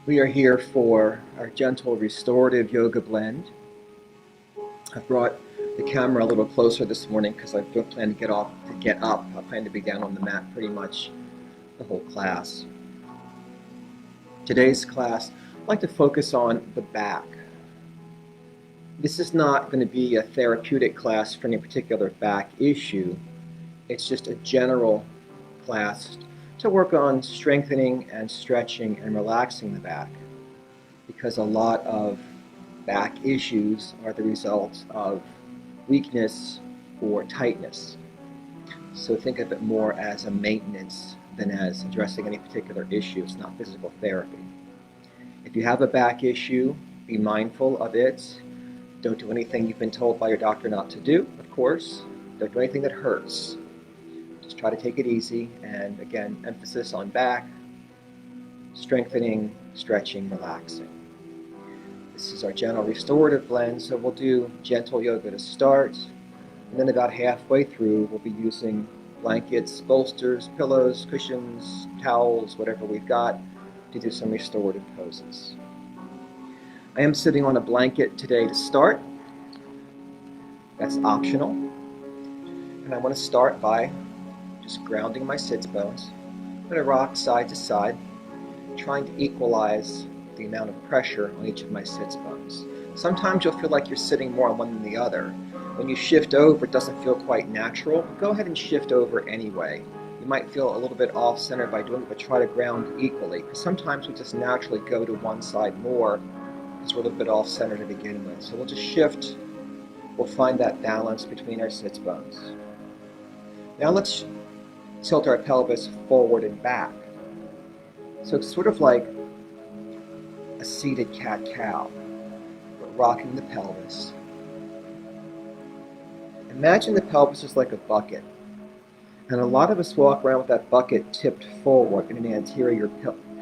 We are here for our gentle restorative yoga blend. I brought the camera a little closer this morning because I don't plan to get up. I plan to be down on the mat pretty much the whole class. Today's class, I'd like to focus on the back. This is not going to be a therapeutic class for any particular back issue. It's just a general class to work on strengthening and stretching and relaxing the back, because a lot of back issues are the result of weakness or tightness. So think of it more as a maintenance than as addressing any particular issue. It's not physical therapy. If you have a back issue, be mindful of it. Don't do anything you've been told by your doctor not to do, of course. Don't do anything that hurts. Just try to take it easy, and again, emphasis on back, strengthening, stretching, relaxing. This is our gentle restorative blend, so we'll do gentle yoga to start, and then about halfway through we'll be using blankets, bolsters, pillows, cushions, towels, whatever we've got, to do some restorative poses. I am sitting on a blanket today to start. That's optional. And I want to start by just grounding my sits bones. I'm going to rock side to side, trying to equalize the amount of pressure on each of my sits bones. Sometimes you'll feel like you're sitting more on one than the other. When you shift over, it doesn't feel quite natural. Go ahead and shift over anyway. You might feel a little bit off-center by doing it, but try to ground equally, because sometimes we just naturally go to one side more because we're a little bit off-center to begin with. So we'll just shift. We'll find that balance between our sits bones. Now let's tilt our pelvis forward and back. So it's sort of like a seated cat-cow, but rocking the pelvis. Imagine the pelvis is like a bucket, and a lot of us walk around with that bucket tipped forward in an anterior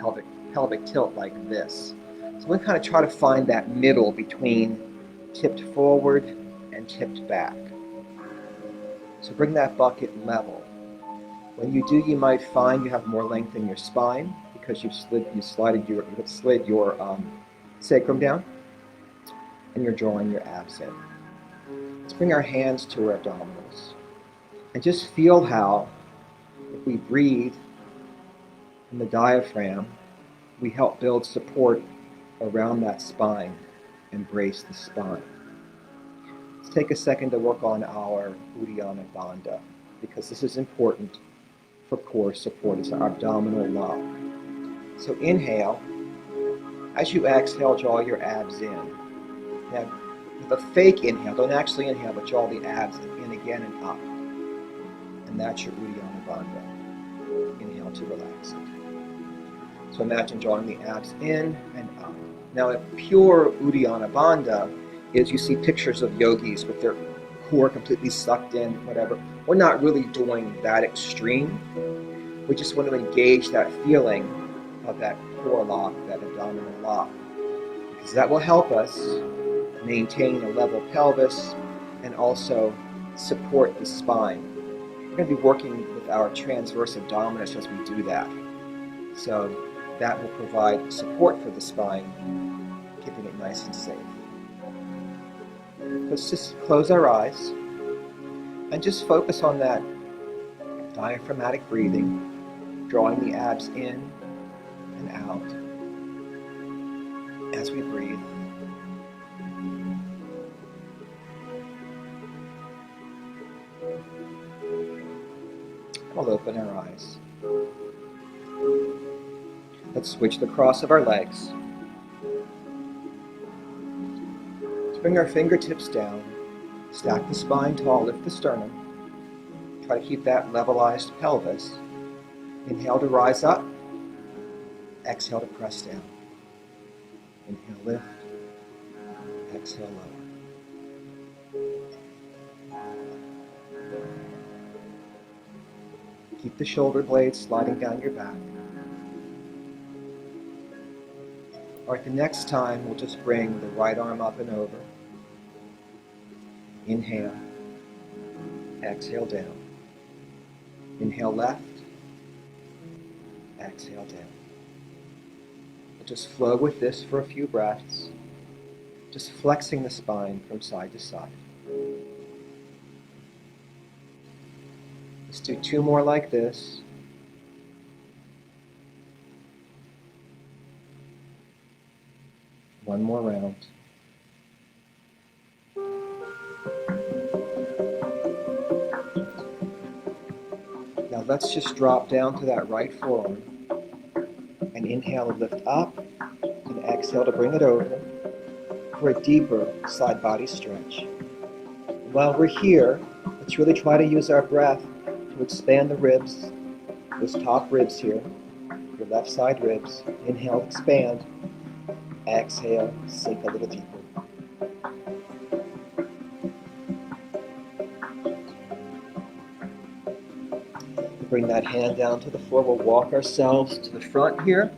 pelvic tilt like this. So we kind of try to find that middle between tipped forward and tipped back. So bring that bucket level. When you do, you might find you have more length in your spine because you've slid your sacrum down, and you're drawing your abs in. Let's bring our hands to our abdominals and just feel how, if we breathe in the diaphragm, we help build support around that spine and brace the spine. Let's take a second to work on our Uddiyana Bandha, because this is important for core support. It's our abdominal lock. So inhale. As you exhale, draw your abs in. Now, with a fake inhale, don't actually inhale, but draw the abs in again and up. And that's your Uddiyana Bandha. Inhale to relax it. So imagine drawing the abs in and up. Now, a pure Uddiyana Bandha is, you see pictures of yogis with their core completely sucked in, whatever. We're not really doing that extreme. We just want to engage that feeling of that core lock, that abdominal lock, because that will help us maintain a level pelvis and also support the spine. We're going to be working with our transverse abdominis as we do that. So that will provide support for the spine, keeping it nice and safe. Let's just close our eyes and just focus on that diaphragmatic breathing, drawing the abs in and out as we breathe. We'll open our eyes. Let's switch the cross of our legs. Let's bring our fingertips down, stack the spine tall, lift the sternum. Try to keep that levelized pelvis. Inhale to rise up. Exhale to press down. Inhale, lift. Exhale, lower. Keep the shoulder blades sliding down your back. All right, the next time we'll just bring the right arm up and over. Inhale. Exhale down. Inhale left. Exhale down. We'll Just flow with this for a few breaths, just flexing the spine from side to side. Let's do 2 more like this. One more round. Now let's just drop down to that right forearm and inhale to lift up and exhale to bring it over for a deeper side body stretch. While we're here, let's really try to use our breath to expand the ribs, those top ribs here, your left side ribs. Inhale, expand. Exhale, sink a little deeper. Bring that hand down to the floor. We'll walk ourselves to the front here.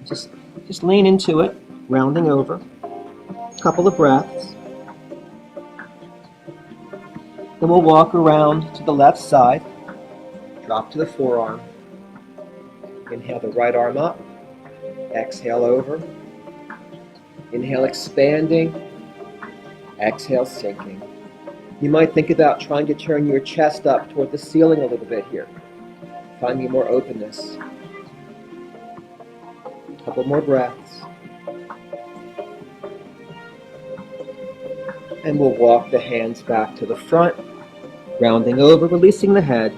Just lean into it, rounding over. A couple of breaths. Then we'll walk around to the left side. Drop to the forearm. Inhale the right arm up. Exhale over. Inhale, expanding. Exhale, sinking. You might think about trying to turn your chest up toward the ceiling a little bit here. Finding more openness. A couple more breaths. And we'll walk the hands back to the front, rounding over, releasing the head.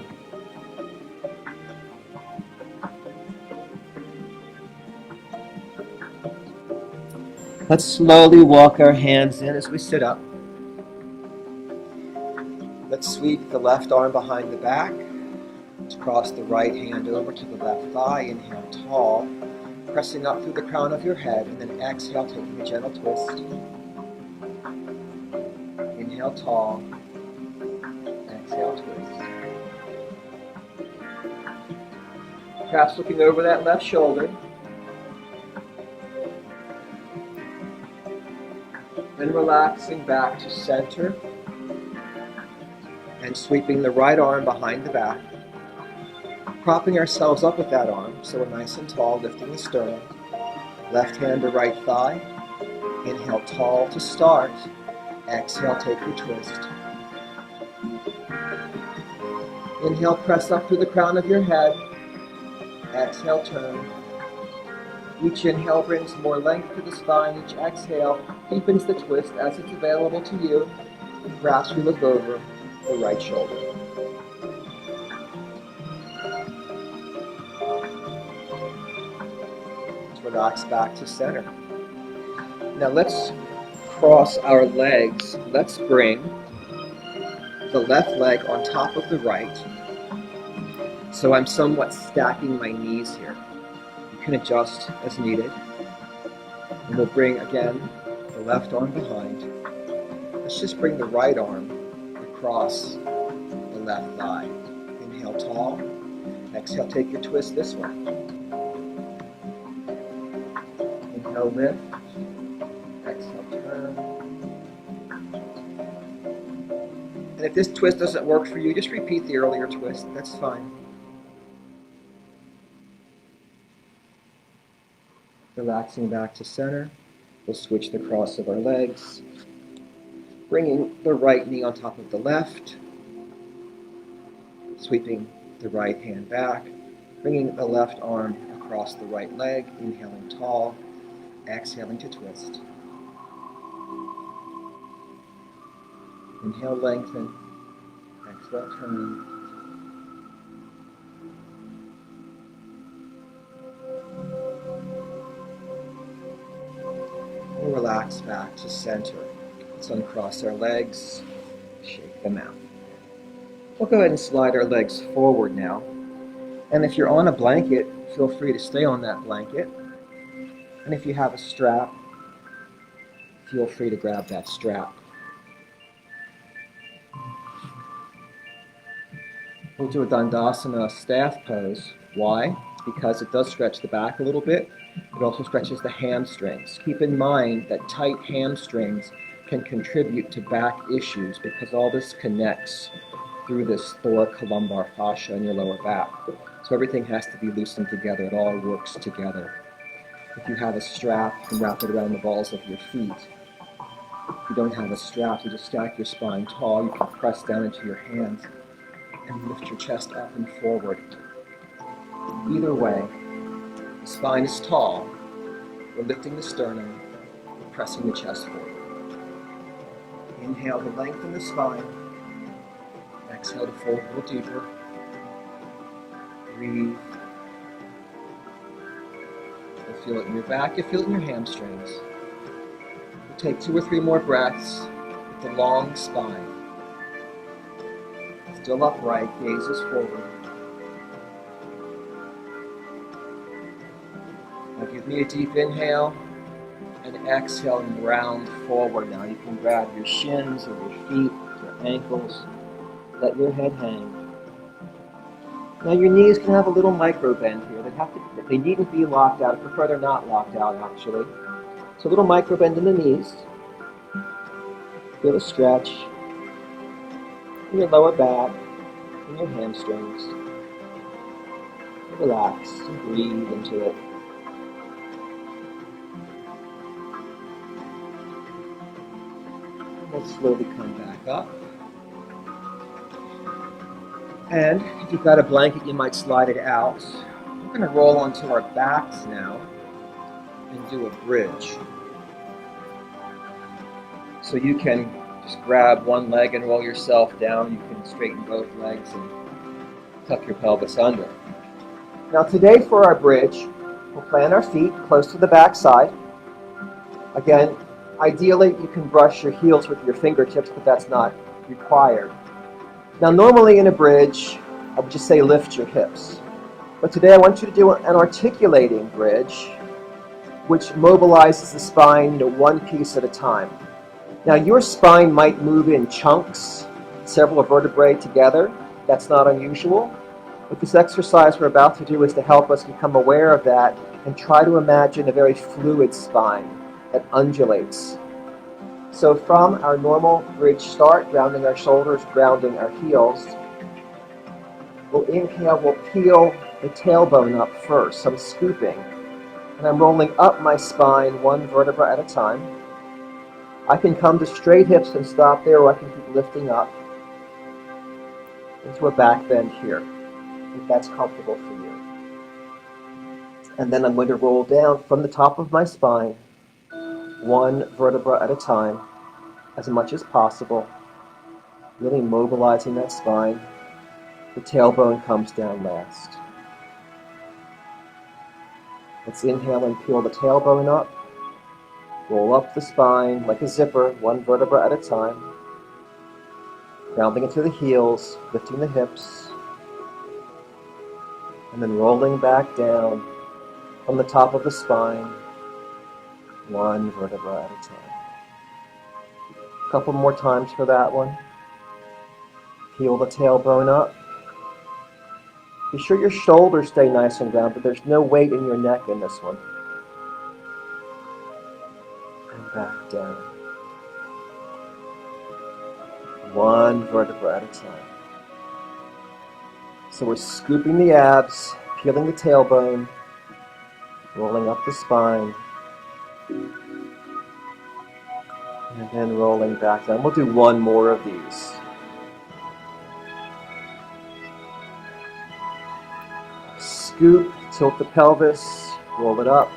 Let's slowly walk our hands in as we sit up. Let's sweep the left arm behind the back. Let's cross the right hand over to the left thigh. Inhale tall, pressing up through the crown of your head, and then exhale, taking a gentle twist. Inhale tall, exhale twist. Perhaps looking over that left shoulder. Then relaxing back to center and sweeping the right arm behind the back. Propping ourselves up with that arm so we're nice and tall, lifting the sternum. Left hand to right thigh. Inhale tall to start. Exhale, take your twist. Inhale, press up through the crown of your head. Exhale, turn. Each inhale brings more length to the spine. Each exhale deepens the twist as it's available to you. Perhaps we look over the right shoulder. Let's relax back to center. Now let's cross our legs. Let's bring the left leg on top of the right. So I'm somewhat stacking my knees here. You can adjust as needed. And we'll bring, again, the left arm behind. Let's just bring the right arm across the left thigh. Inhale tall. Exhale, take your twist this way. Inhale, lift. Exhale, turn. And if this twist doesn't work for you, just repeat the earlier twist. That's fine. Relaxing back to center. We'll switch the cross of our legs. Bringing the right knee on top of the left. Sweeping the right hand back. Bringing the left arm across the right leg. Inhaling tall. Exhaling to twist. Inhale, lengthen. Exhale, turn. And relax back to center. Let's uncross our legs, shake them out. We'll go ahead and slide our legs forward now. And if you're on a blanket, feel free to stay on that blanket. And if you have a strap, feel free to grab that strap. We'll do a Dandasana staff pose. Why? Because it does stretch the back a little bit. It also stretches the hamstrings. Keep in mind that tight hamstrings can contribute to back issues because all this connects through this thoracolumbar fascia in your lower back. So everything has to be loosened together. It all works together. If you have a strap, you can wrap it around the balls of your feet. If you don't have a strap, you just stack your spine tall. You can press down into your hands and lift your chest up and forward. Either way, the spine is tall. We're lifting the sternum, we're pressing the chest forward. Inhale to lengthen the spine. Exhale to fold a little deeper. Breathe. You'll feel it in your back, you'll feel it in your hamstrings. We'll take 2 or 3 more breaths with the long spine. Still upright, gazes forward. Now give me a deep inhale and exhale and round forward. Now you can grab your shins or your feet, your ankles. Let your head hang. Now your knees can have a little micro bend here. They needn't be locked out. I prefer they're not locked out actually. So a little micro bend in the knees. Feel a stretch in your lower back, in your hamstrings. Relax and breathe into it. And we'll slowly come back up. And if you've got a blanket, you might slide it out. We're going to roll onto our backs now and do a bridge. So you can just grab one leg and roll yourself down. You can straighten both legs and tuck your pelvis under. Now today for our bridge, we'll plant our feet close to the back side. Again, ideally you can brush your heels with your fingertips, but that's not required. Now normally in a bridge, I would just say lift your hips. But today I want you to do an articulating bridge, which mobilizes the spine one piece at a time. Now your spine might move in chunks, several vertebrae together. That's not unusual. But this exercise we're about to do is to help us become aware of that and try to imagine a very fluid spine that undulates. So from our normal bridge start, grounding our shoulders, grounding our heels, we'll inhale, we'll peel the tailbone up first. So I'm scooping, and I'm rolling up my spine 1 vertebra at a time. I can come to straight hips and stop there, or I can keep lifting up into a back bend here, if that's comfortable for you. And then I'm going to roll down from the top of my spine, 1 vertebra at a time, as much as possible, really mobilizing that spine. The tailbone comes down last. Let's inhale and peel the tailbone up. Roll up the spine like a zipper, 1 vertebra at a time. Grounding into the heels, lifting the hips. And then rolling back down from the top of the spine, 1 vertebra at a time. A couple more times for that one. Peel the tailbone up. Be sure your shoulders stay nice and round, but there's no weight in your neck in this one. And back down. 1 vertebra at a time. So we're scooping the abs, peeling the tailbone, rolling up the spine, and then rolling back down. We'll do 1 more of these. Scoop, tilt the pelvis, roll it up.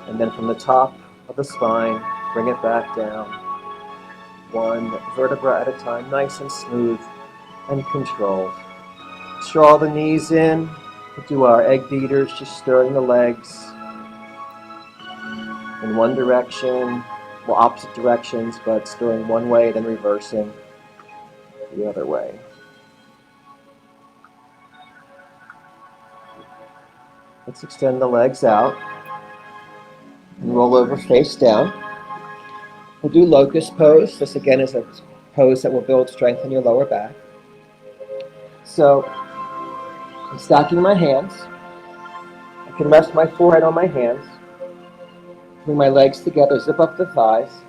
And then from the top of the spine, bring it back down. 1 vertebra at a time, nice and smooth and controlled. Draw the knees in. We'll do our egg beaters, just stirring the legs in one direction, well, opposite directions, but stirring one way, then reversing the other way. Let's extend the legs out and roll over face down. We'll do locust pose. This again is a pose that will build strength in your lower back. So I'm stacking my hands. I can rest my forehead on my hands. Bring my legs together, zip up the thighs.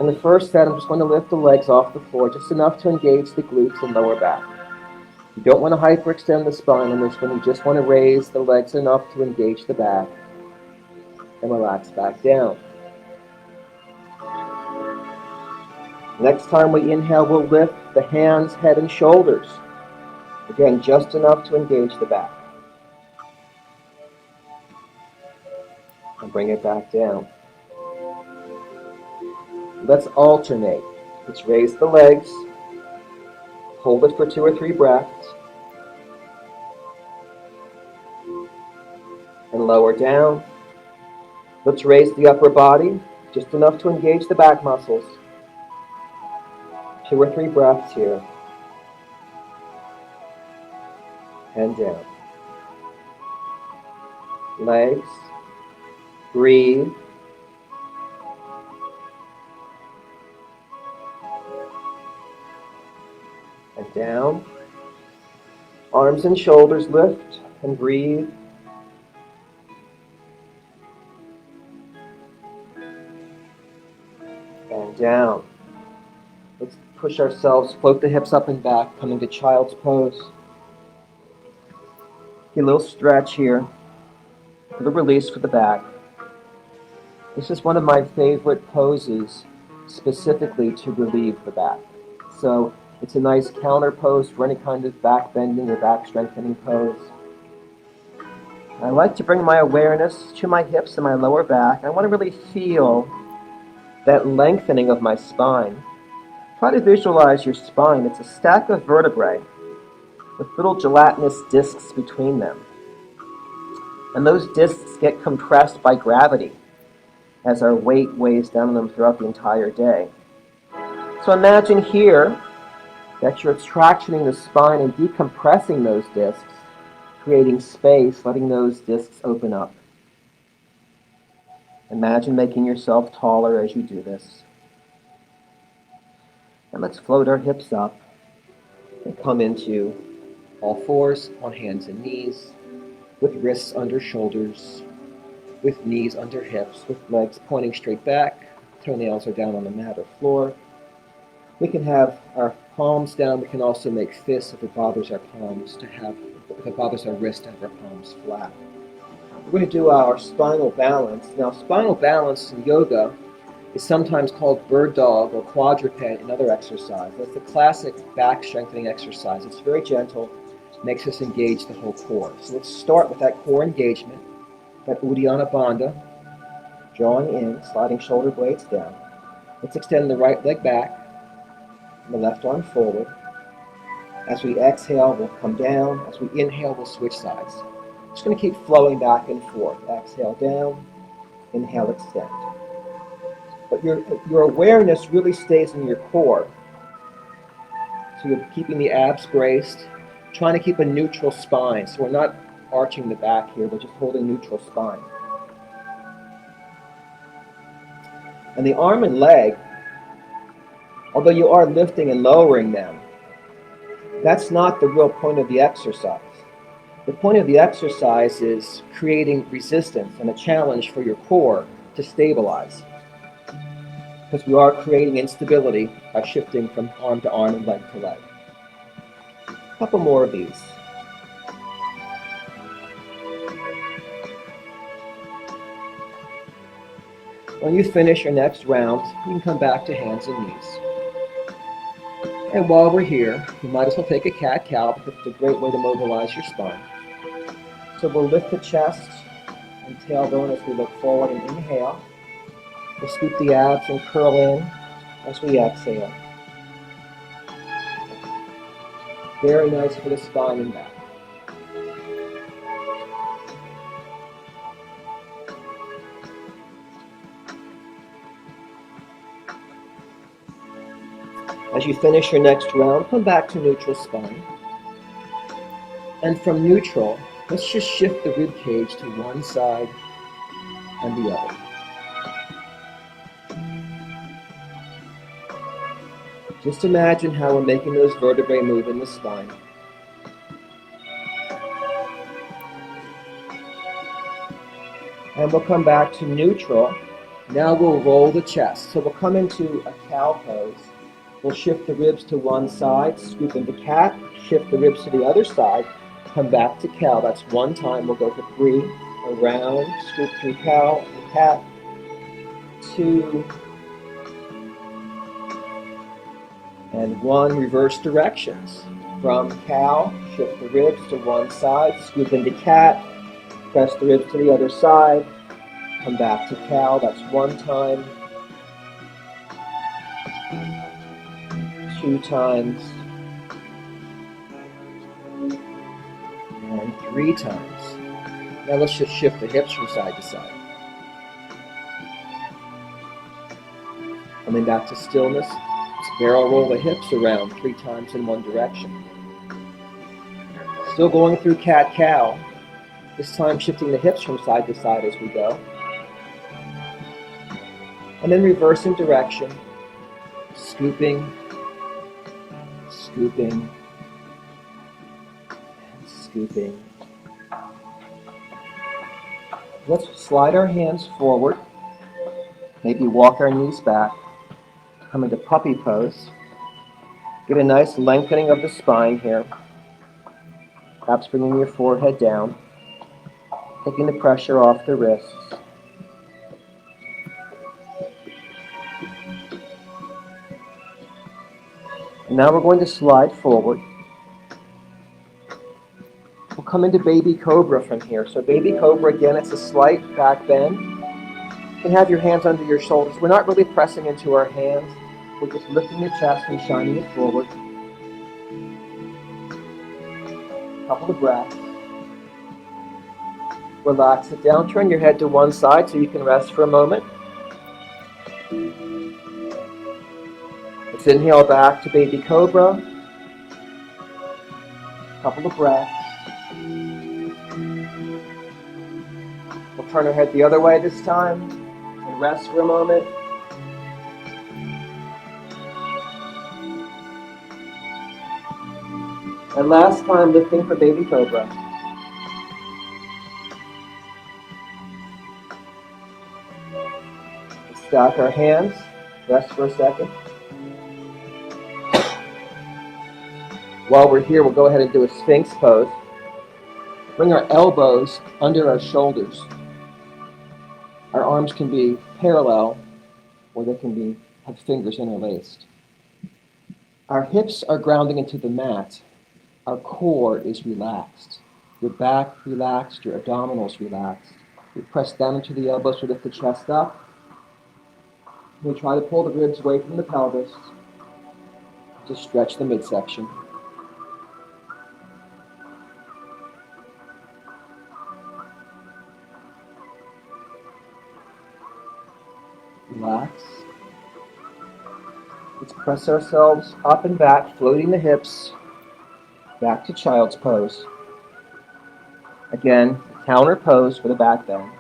And the first set, I'm just going to lift the legs off the floor, just enough to engage the glutes and lower back. You don't want to hyperextend the spine on this one. You just want to raise the legs enough to engage the back and relax back down. Next time we inhale, we'll lift the hands, head, and shoulders. Again, just enough to engage the back. And bring it back down. Let's alternate. Let's raise the legs. Hold it for 2 or 3 breaths. And lower down. Let's raise the upper body, just enough to engage the back muscles. 2 or 3 breaths here. And down. Legs. Breathe. And down. Arms and shoulders lift and breathe. And down. Let's push ourselves, float the hips up and back, come into child's pose. Get a little stretch here, a little release for the back. This is one of my favorite poses specifically to relieve the back. So it's a nice counter pose for any kind of back bending or back strengthening pose. I like to bring my awareness to my hips and my lower back. I want to really feel that lengthening of my spine. Try to visualize your spine. It's a stack of vertebrae with little gelatinous discs between them. And those discs get compressed by gravity as our weight weighs down on them throughout the entire day. So imagine here that you're tractioning the spine and decompressing those discs, creating space, letting those discs open up. Imagine making yourself taller as you do this. And let's float our hips up and come into all fours on hands and knees, with wrists under shoulders, with knees under hips, with legs pointing straight back. Toenails are down on the mat or floor. We can have our palms down. We can also make fists if it bothers our palms if it bothers our wrist to have our palms flat. We're going to do our spinal balance. Now, spinal balance in yoga is sometimes called bird dog or quadruped in other exercises. That's the classic back strengthening exercise. It's very gentle, makes us engage the whole core. So let's start with that core engagement, that Uddiyana Bandha, drawing in, sliding shoulder blades down. Let's extend the right leg back and the left arm forward. As we exhale, we'll come down. As we inhale, we'll switch sides. Just going to keep flowing back and forth. Exhale down, inhale, extend. But your awareness really stays in your core. So you're keeping the abs braced, trying to keep a neutral spine. So we're not arching the back here, we're just holding neutral spine. And the arm and leg, although you are lifting and lowering them, that's not the real point of the exercise. The point of the exercise is creating resistance and a challenge for your core to stabilize. Because we are creating instability by shifting from arm to arm and leg to leg. A couple more of these. When you finish your next round, you can come back to hands and knees. And while we're here, you might as well take a cat-cow because it's a great way to mobilize your spine. So we'll lift the chest and tailbone as we look forward and inhale. We'll scoop the abs and curl in as we exhale. Very nice for the spine and back. As you finish your next round, come back to neutral spine. And from neutral, let's just shift the rib cage to one side and the other. Just imagine how we're making those vertebrae move in the spine. And we'll come back to neutral. Now we'll roll the chest. So we'll come into a cow pose. We'll shift the ribs to one side, scoop into cat, shift the ribs to the other side, come back to cow. That's one time. We'll go for 3, around, scoop through cow, cat, 2, and 1. Reverse directions. From cow, shift the ribs to one side, scoop into cat, press the ribs to the other side, come back to cow. That's one time, 2 times, and 3 times. Now let's just shift the hips from side to side. Coming back to stillness, let's barrel roll the hips around 3 times in one direction. Still going through cat-cow, this time shifting the hips from side to side as we go. And then reversing direction, scooping, scooping, and scooping. Let's slide our hands forward, maybe walk our knees back, come into puppy pose. Get a nice lengthening of the spine here. Perhaps bringing your forehead down, taking the pressure off the wrists. And now we're going to slide forward. We'll come into baby cobra from here. So baby cobra, again, it's a slight back bend. You can have your hands under your shoulders. We're not really pressing into our hands. We're just lifting the chest and shining it forward. Couple of breaths. Relax it down. Turn your head to one side so you can rest for a moment. Let's inhale back to baby cobra. Couple of breaths. We'll turn our head the other way this time and rest for a moment. And last time, lifting for baby cobra. Let's stack our hands, rest for a second. While we're here, we'll go ahead and do a Sphinx pose. Bring our elbows under our shoulders. Our arms can be parallel, or they can have fingers interlaced. Our hips are grounding into the mat. Our core is relaxed. Your back relaxed, your abdominals relaxed. We press down into the elbows to lift the chest up. We try to pull the ribs away from the pelvis to stretch the midsection. Relax. Let's press ourselves up and back, floating the hips. Back to child's pose. Again, counter pose for the back bend.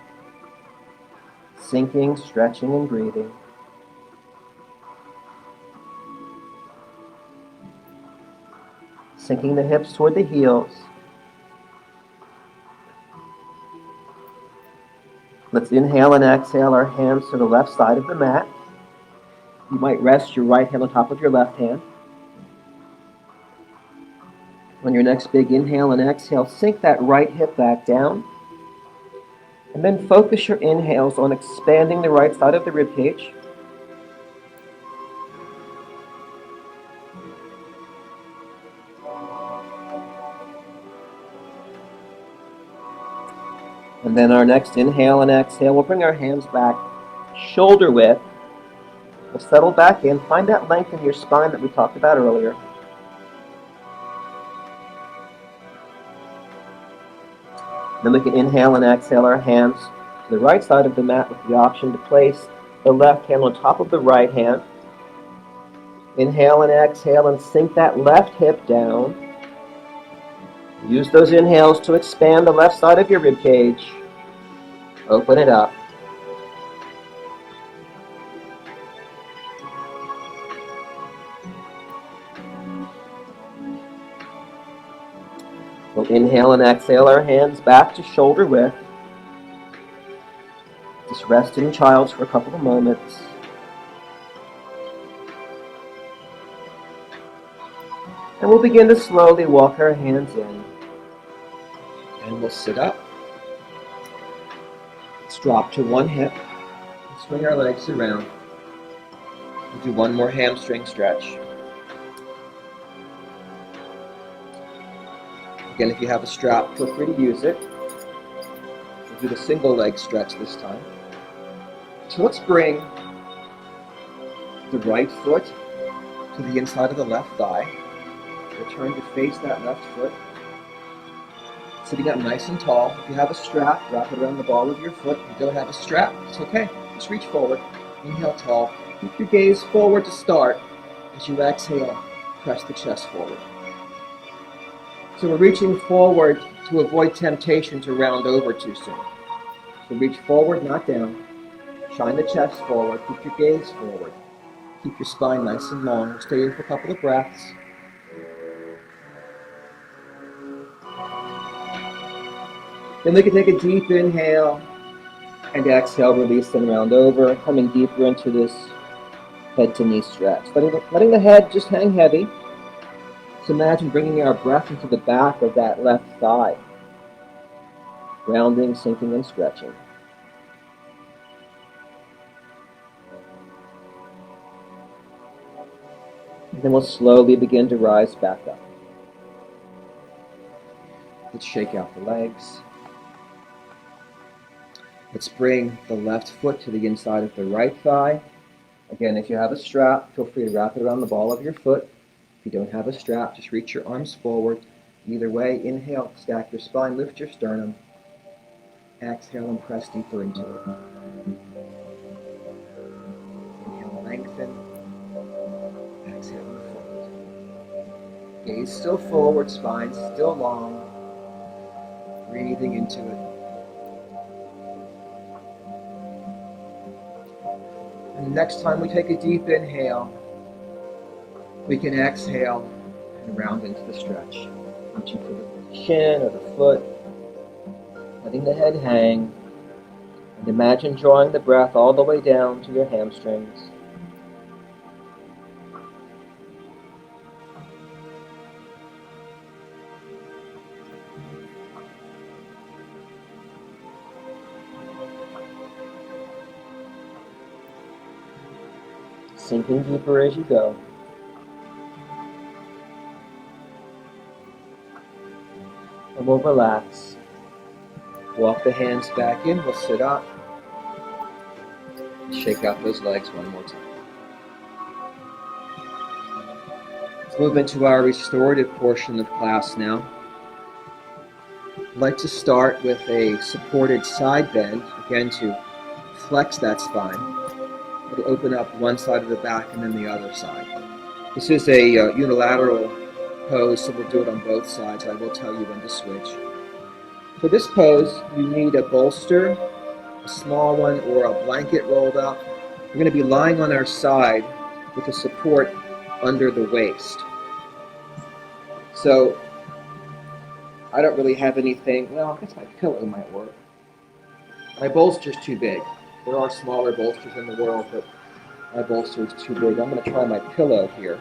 Sinking, stretching, and breathing. Sinking the hips toward the heels. Let's inhale and exhale our hands to the left side of the mat. You might rest your right hand on top of your left hand. On your next big inhale and exhale, sink that right hip back down. And then focus your inhales on expanding the right side of the ribcage. And then our next inhale and exhale, we'll bring our hands back shoulder width. We'll settle back in. Find that length in your spine that we talked about earlier. Then we can inhale and exhale our hands to the right side of the mat with the option to place the left hand on top of the right hand. Inhale and exhale and sink that left hip down. Use those inhales to expand the left side of your ribcage. Open it up. We'll inhale and exhale our hands back to shoulder width. Just rest in child's for a couple of moments. And we'll begin to slowly walk our hands in. And we'll sit up. Let's drop to one hip. Swing our legs around. We'll do one more hamstring stretch. Again, if you have a strap, feel free to use it. We'll do the single leg stretch this time. So let's bring the right foot to the inside of the left thigh. Return to face that left foot. Sitting up nice and tall. If you have a strap, wrap it around the ball of your foot. If you don't have a strap, it's okay. Just reach forward. Inhale tall. Keep your gaze forward to start. As you exhale, press the chest forward. So we're reaching forward to avoid temptation to round over too soon. So reach forward, not down. Shine the chest forward. Keep your gaze forward. Keep your spine nice and long. We'll stay here for a couple of breaths. Then we can take a deep inhale and exhale, release and round over, coming deeper into this head to knee stretch. Letting the head just hang heavy. So imagine bringing our breath into the back of that left thigh. Rounding, sinking, and stretching. And then we'll slowly begin to rise back up. Let's shake out the legs. Let's bring the left foot to the inside of the right thigh. Again, if you have a strap, feel free to wrap it around the ball of your foot. If you don't have a strap, just reach your arms forward. Either way, inhale, stack your spine, lift your sternum. Exhale and press deeper into it. Inhale, lengthen. Exhale and fold. Gaze still forward, spine still long. Breathing into it. And the next time we take a deep inhale, we can exhale and round into the stretch. Reaching for the shin or the foot, letting the head hang, and imagine drawing the breath all the way down to your hamstrings. Sinking deeper as you go. And we'll relax. Walk the hands back in. We'll sit up. Shake out those legs one more time. Let's move into our restorative portion of class now. I'd like to start with a supported side bend, again to flex that spine. It'll open up one side of the back and then the other side. This is a unilateral pose, so we'll do it on both sides. I will tell you when to switch. For this pose, you need a bolster, a small one, or a blanket rolled up. We're going to be lying on our side with a support under the waist. So, I don't really have anything. Well, I guess my pillow might work. My bolster's too big. There are smaller bolsters in the world, but my bolster is too big. I'm going to try my pillow here.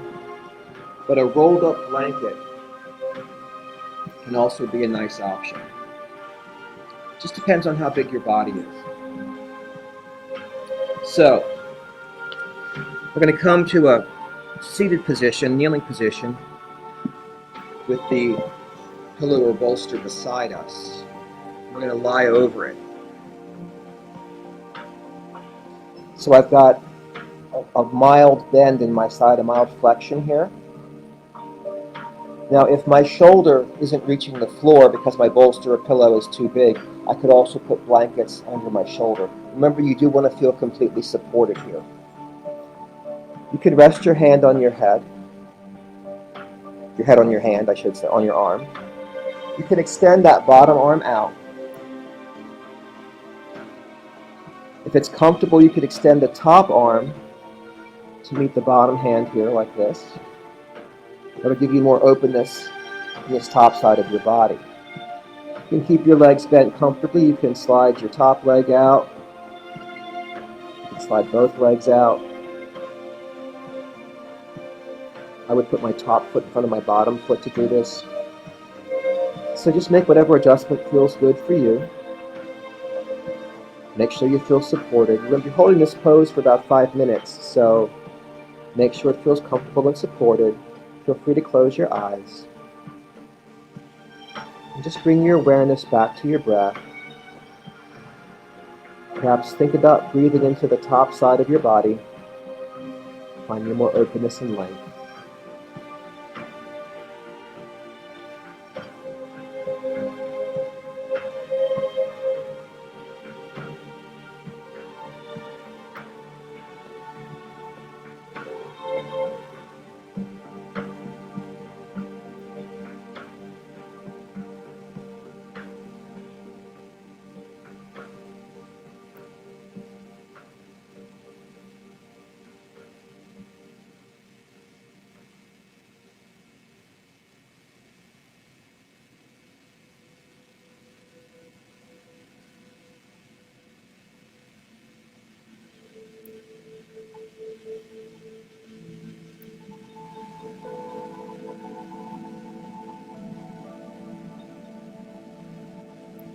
But a rolled up blanket can also be a nice option. Just depends on how big your body is. So, we're going to come to a seated position, kneeling position, with the pillow or bolster beside us. We're going to lie over it. So I've got a mild bend in my side, a mild flexion here. Now, if my shoulder isn't reaching the floor because my bolster or pillow is too big, I could also put blankets under my shoulder. Remember, you do want to feel completely supported here. You can rest your hand on your head on your hand, I should say, on your arm. You can extend that bottom arm out. If it's comfortable, you could extend the top arm to meet the bottom hand here like this. That'll give you more openness in this top side of your body. You can keep your legs bent comfortably. You can slide your top leg out. You can slide both legs out. I would put my top foot in front of my bottom foot to do this. So just make whatever adjustment feels good for you. Make sure you feel supported. You're going to be holding this pose for about 5 minutes, so make sure it feels comfortable and supported. Feel free to close your eyes. And just bring your awareness back to your breath. Perhaps think about breathing into the top side of your body. Finding more openness and length.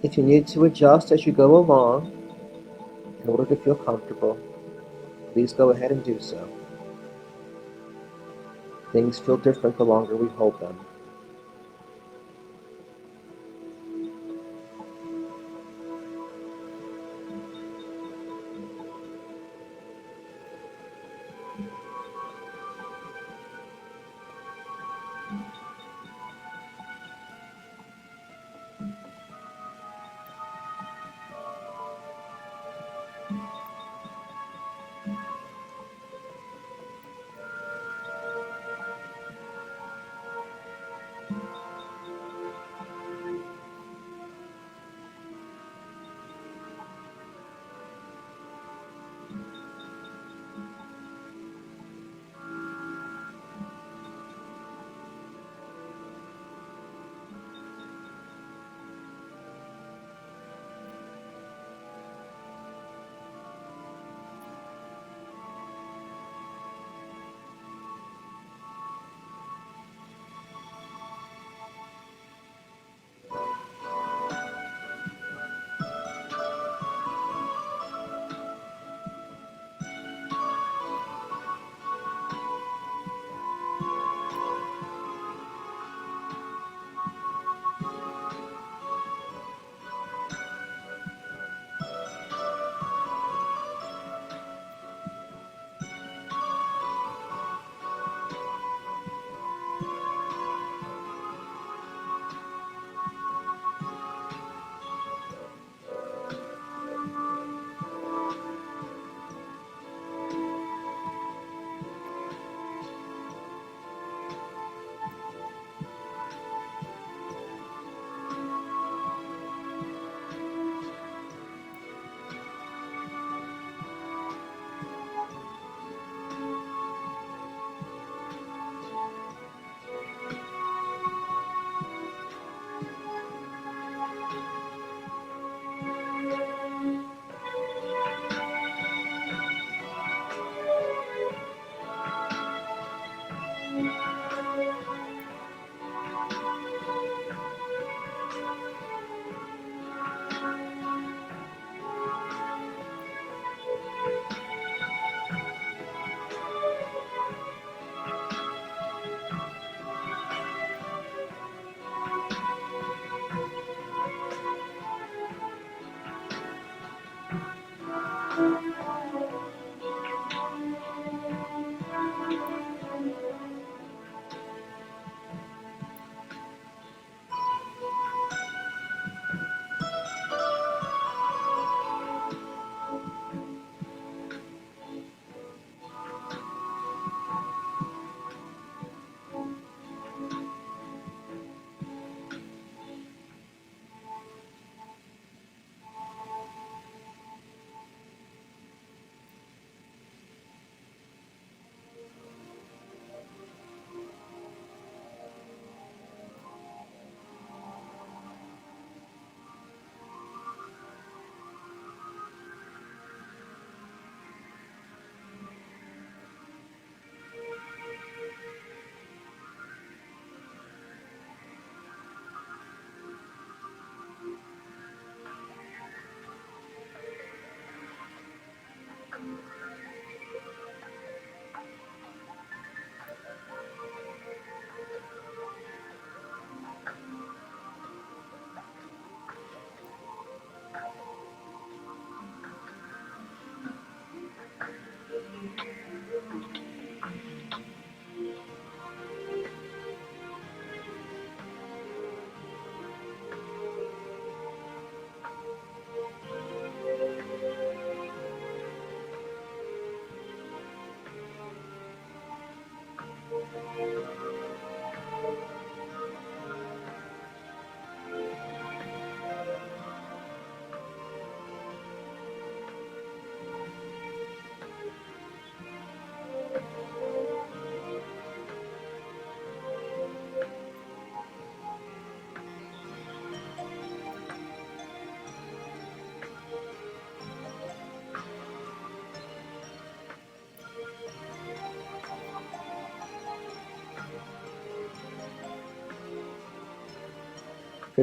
If you need to adjust as you go along, in order to feel comfortable, please go ahead and do so. Things feel different the longer we hold them.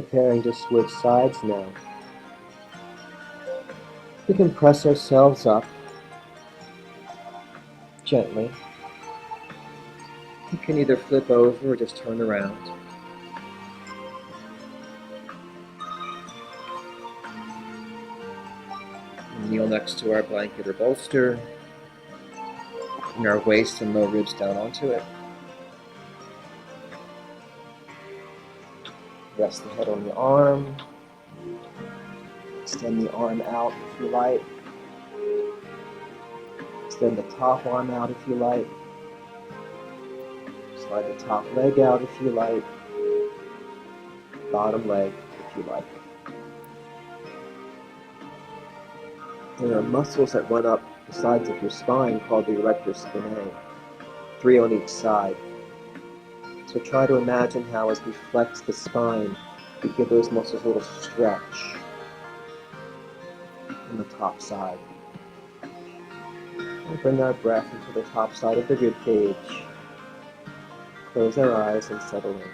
preparing to switch sides now. We can press ourselves up gently. You can either flip over or just turn around. Kneel next to our blanket or bolster. Bring our waist and low ribs down onto it. Rest the head on the arm. Extend the arm out if you like. Extend the top arm out if you like. Slide the top leg out if you like. Bottom leg if you like. There are muscles that run up the sides of your spine called the erector spinae, 3 on each side. So try to imagine how as we flex the spine, we give those muscles a little stretch on the top side. And bring our breath into the top side of the rib cage. Close our eyes and settle in.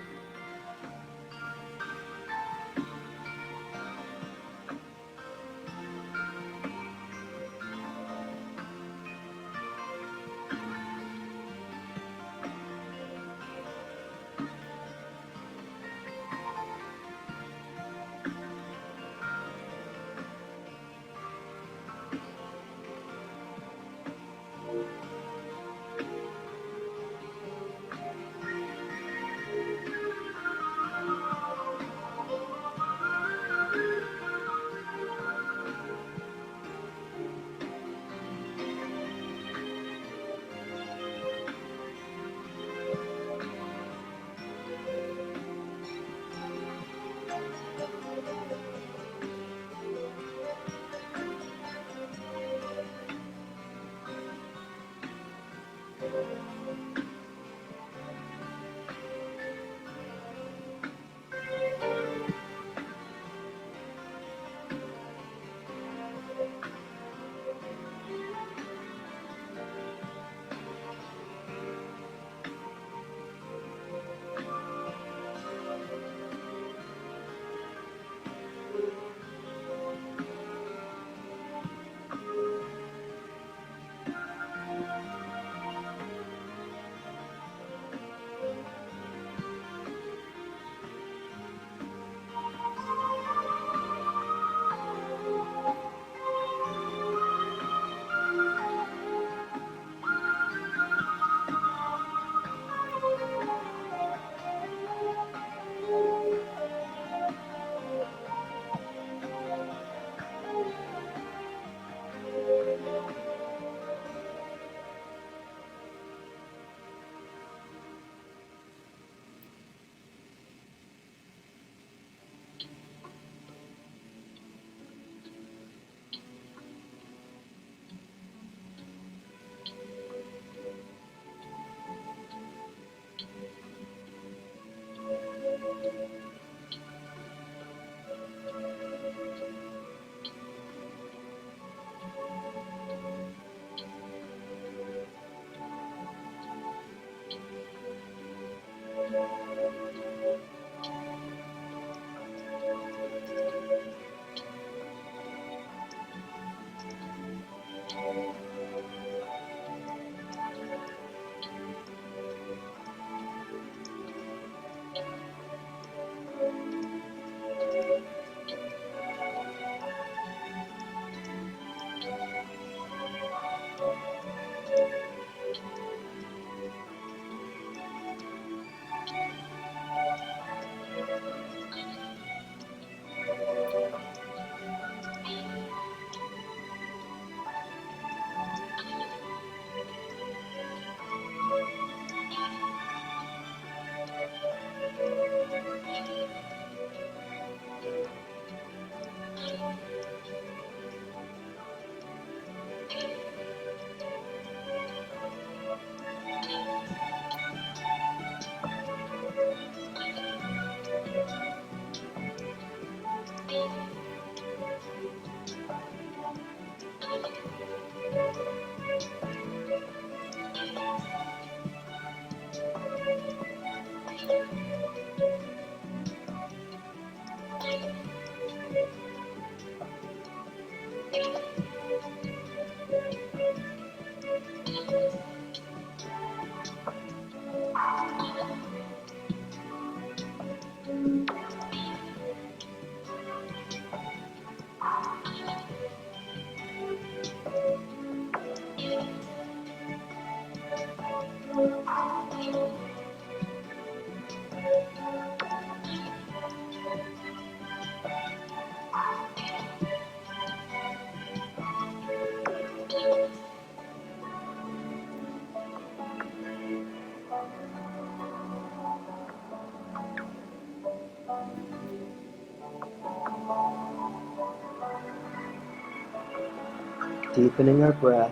Deepening our breath,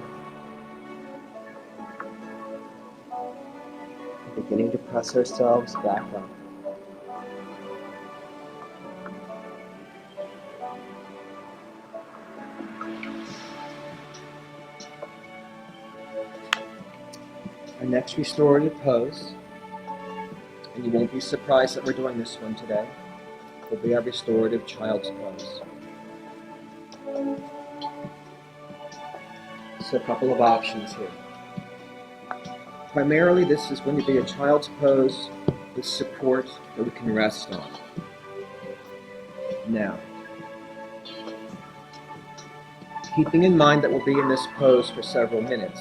and beginning to press ourselves back up. Our next restorative pose, and you won't be surprised that we're doing this one today, will be our restorative child's pose. So a couple of options here. Primarily, this is going to be a child's pose with support that we can rest on. Now, keeping in mind that we'll be in this pose for several minutes,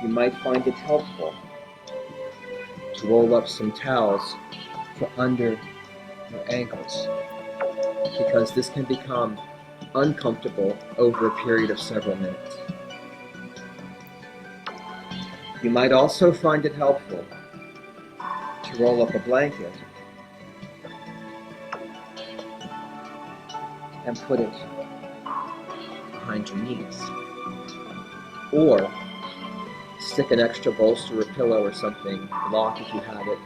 you might find it helpful to roll up some towels for under your ankles, because this can become uncomfortable over a period of several minutes. You might also find it helpful to roll up a blanket and put it behind your knees, or stick an extra bolster or pillow or something, block if you have it,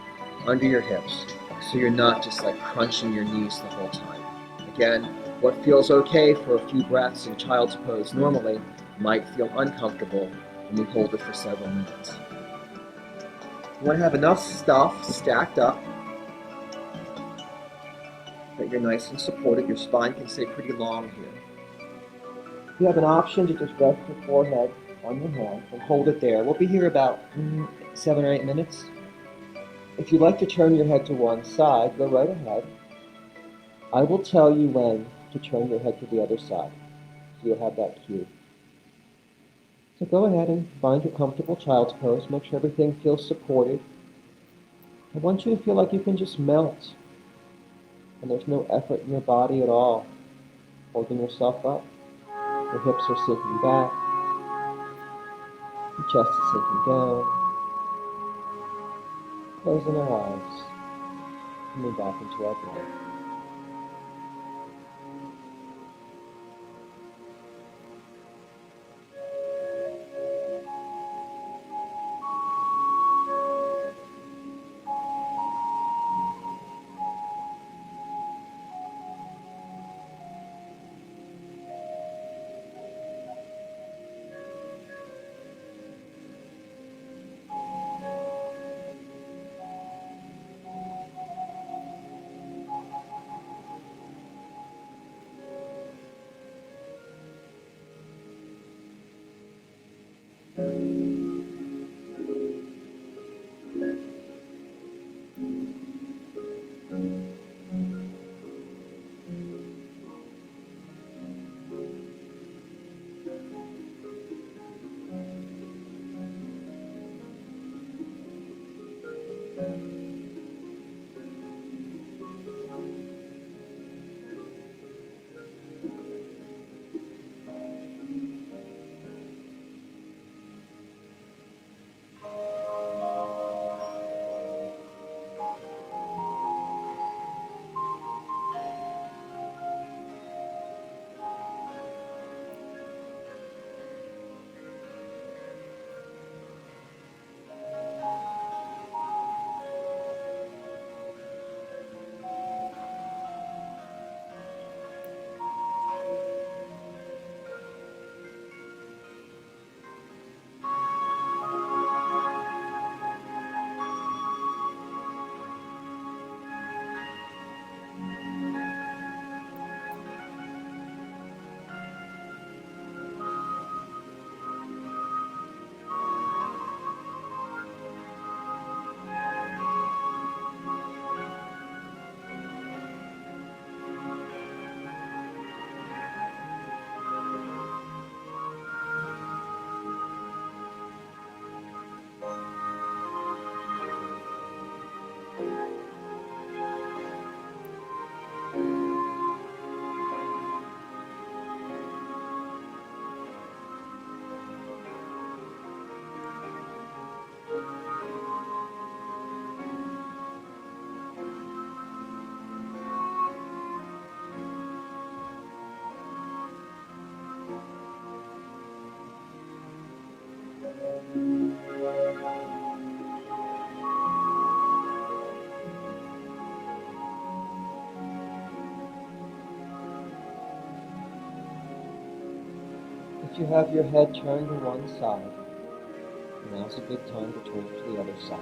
under your hips, so you're not just like crunching your knees the whole time. Again, what feels okay for a few breaths in child's pose normally might feel uncomfortable when we hold it for several minutes. You want to have enough stuff stacked up that you're nice and supported. Your spine can stay pretty long here. You have an option to just rest your forehead on your hand and hold it there. We'll be here about 7 or 8 minutes. If you'd like to turn your head to one side, go right ahead. I will tell you when to turn your head to the other side, so you'll have that cue. So go ahead and find your comfortable child's pose. Make sure everything feels supported. I want you to feel like you can just melt, and there's no effort in your body at all, holding yourself up. Your hips are sinking back. Your chest is sinking down. Closing our eyes. Coming back into our breath. If you have your head turned to one side, now's a good time to turn to the other side.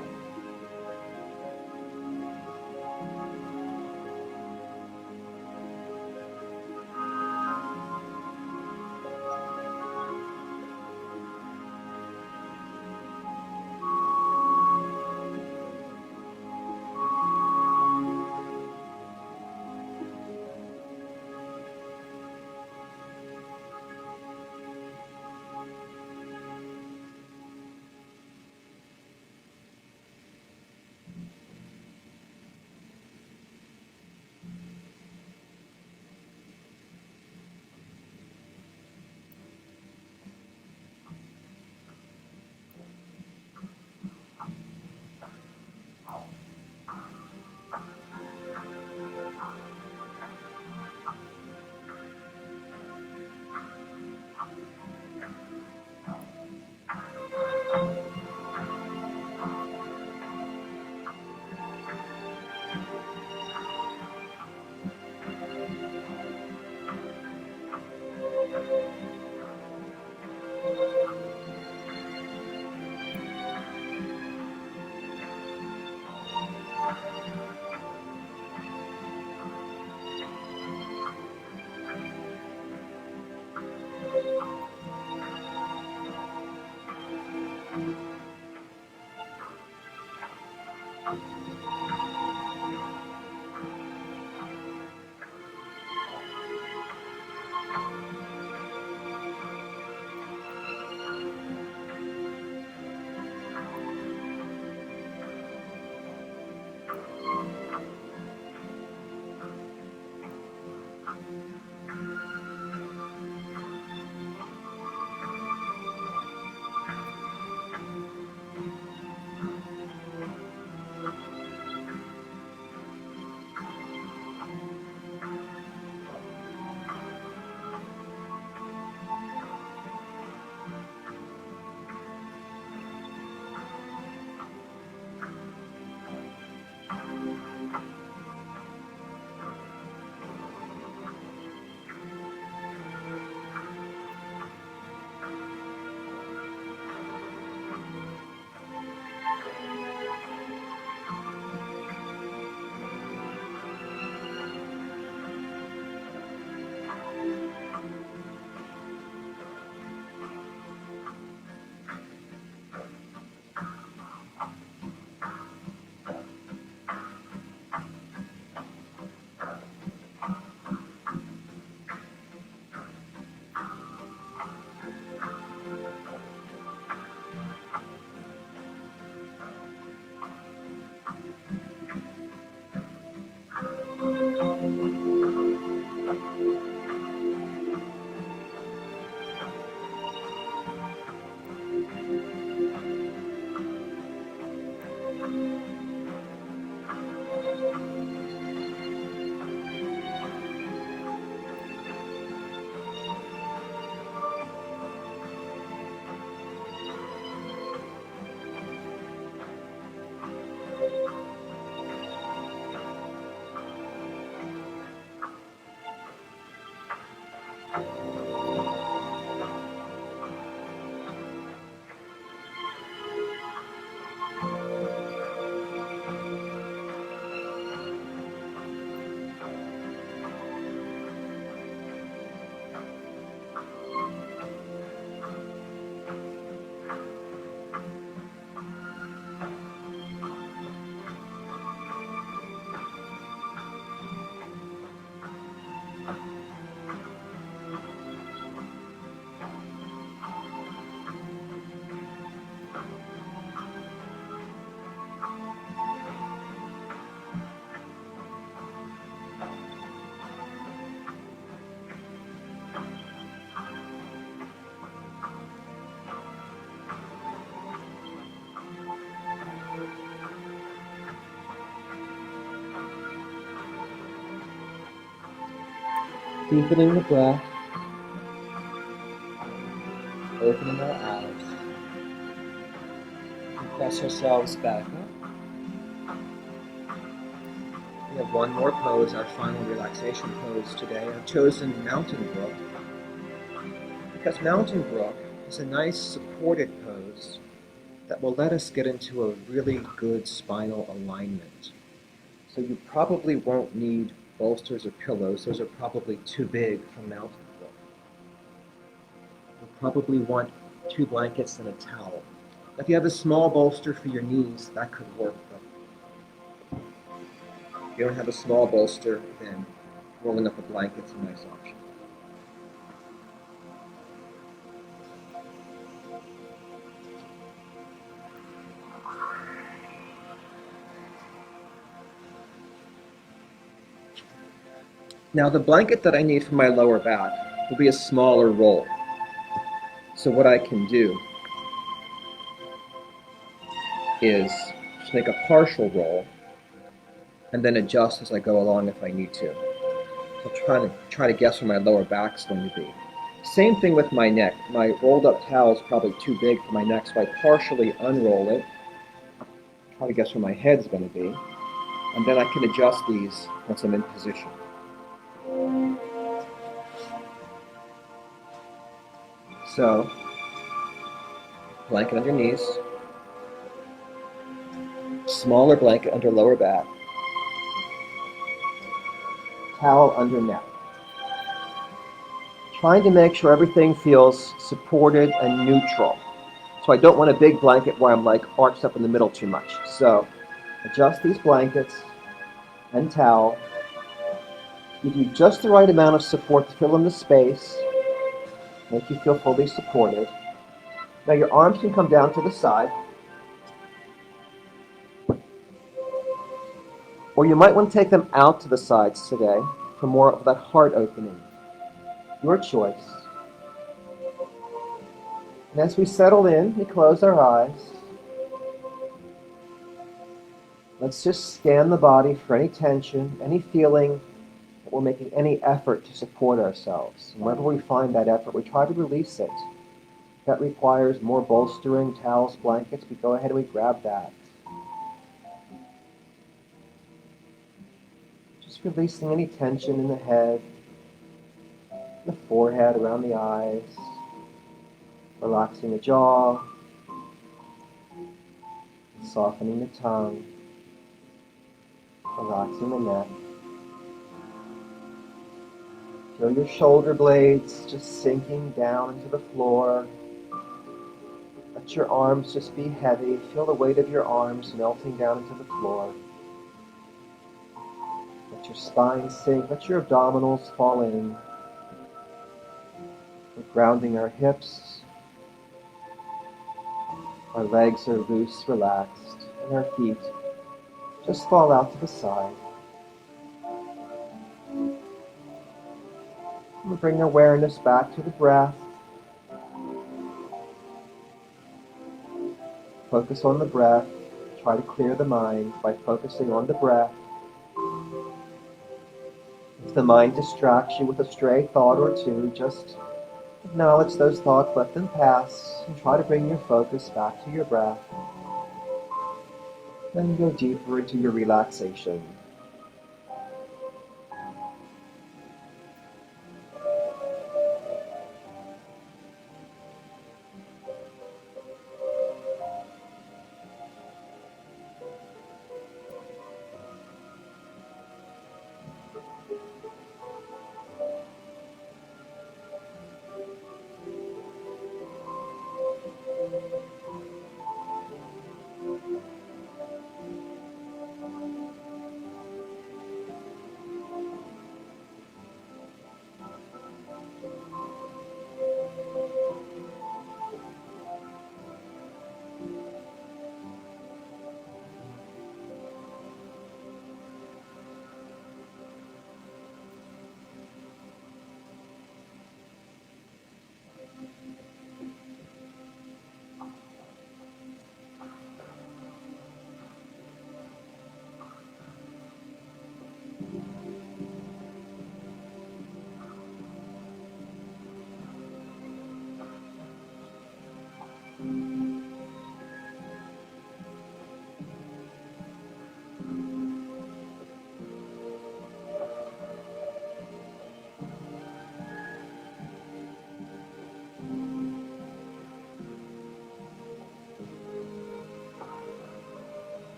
Deepening the breath, opening our eyes, and press ourselves back up. We have one more pose, our final relaxation pose today. I've chosen mountain book. Because Mountain Brook is a nice supported pose that will let us get into a really good spinal alignment. So you probably won't need bolsters or pillows. Those are probably too big for Mountain Brook. You'll probably want 2 blankets and a towel. If you have a small bolster for your knees, that could work. But if you don't have a small bolster, then rolling up a blanket is a nice option. Now the blanket that I need for my lower back will be a smaller roll. So what I can do is just make a partial roll and then adjust as I go along if I need to. So try to guess where my lower back's going to be. Same thing with my neck. My rolled up towel is probably too big for my neck, so I partially unroll it, try to guess where my head's going to be, and then I can adjust these once I'm in position. So, blanket under knees, smaller blanket under lower back, towel under neck. Trying to make sure everything feels supported and neutral. So I don't want a big blanket where I'm like arched up in the middle too much. So adjust these blankets and towel. Give you just the right amount of support to fill in the space, make you feel fully supported. Now your arms can come down to the side, or you might want to take them out to the sides today for more of that heart opening. Your choice. And as we settle in, we close our eyes. Let's just scan the body for any tension, any feeling that we're making any effort to support ourselves. And wherever we find that effort, we try to release it. If that requires more bolstering, towels, blankets, we go ahead and we grab that. Just releasing any tension in the head, the forehead, around the eyes, relaxing the jaw, softening the tongue, relaxing the neck. Feel your shoulder blades just sinking down into the floor. Let your arms just be heavy. Feel the weight of your arms melting down into the floor. Let your spine sink. Let your abdominals fall in. We're grounding our hips. Our legs are loose, relaxed, and our feet just fall out to the side. We'll bring awareness back to the breath. Focus on the breath. Try to clear the mind by focusing on the breath. If the mind distracts you with a stray thought or two, just acknowledge those thoughts, let them pass, and try to bring your focus back to your breath. Then go deeper into your relaxation.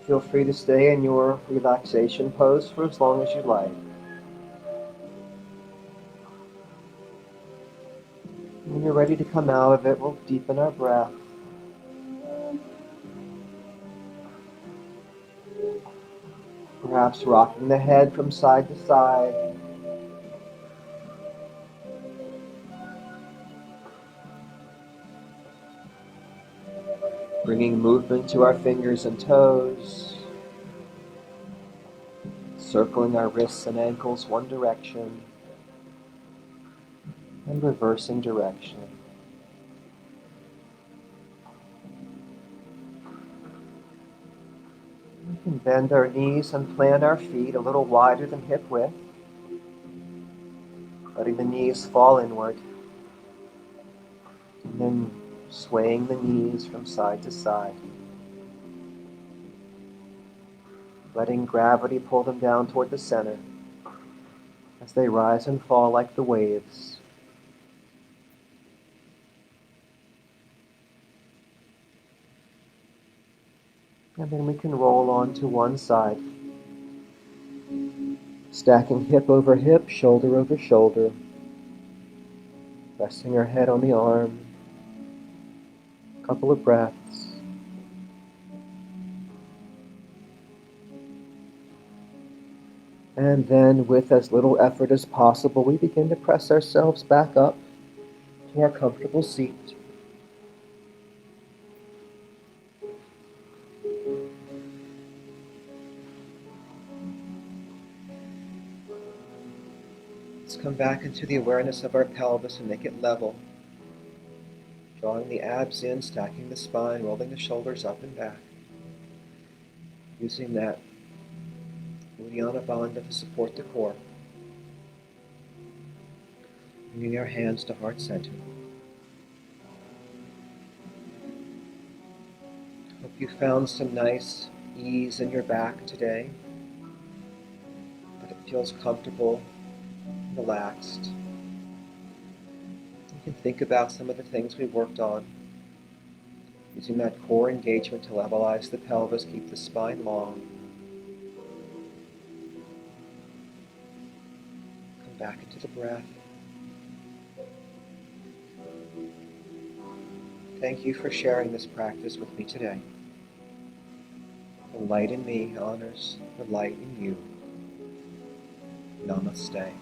Feel free to stay in your relaxation pose for as long as you like. When you're ready to come out of it, we'll deepen our breath. Perhaps rocking the head from side to side. Bringing movement to our fingers and toes. Circling our wrists and ankles one direction. And reversing direction. We can bend our knees and plant our feet a little wider than hip width, letting the knees fall inward, and then swaying the knees from side to side, letting gravity pull them down toward the center as they rise and fall like the waves. And then we can roll on to one side, stacking hip over hip, shoulder over shoulder, resting our head on the arm. A couple of breaths. And then, with as little effort as possible, we begin to press ourselves back up to our comfortable seat. Let's come back into the awareness of our pelvis and make it level. Drawing the abs in, stacking the spine, rolling the shoulders up and back. Using that Uddiyana Bandha to support the core. Bringing our hands to heart center. Hope you found some nice ease in your back today. That it feels comfortable, relaxed. You can think about some of the things we worked on. Using that core engagement to levelize the pelvis, keep the spine long. Come back into the breath. Thank you for sharing this practice with me today. The light in me honors the light in you. Namaste.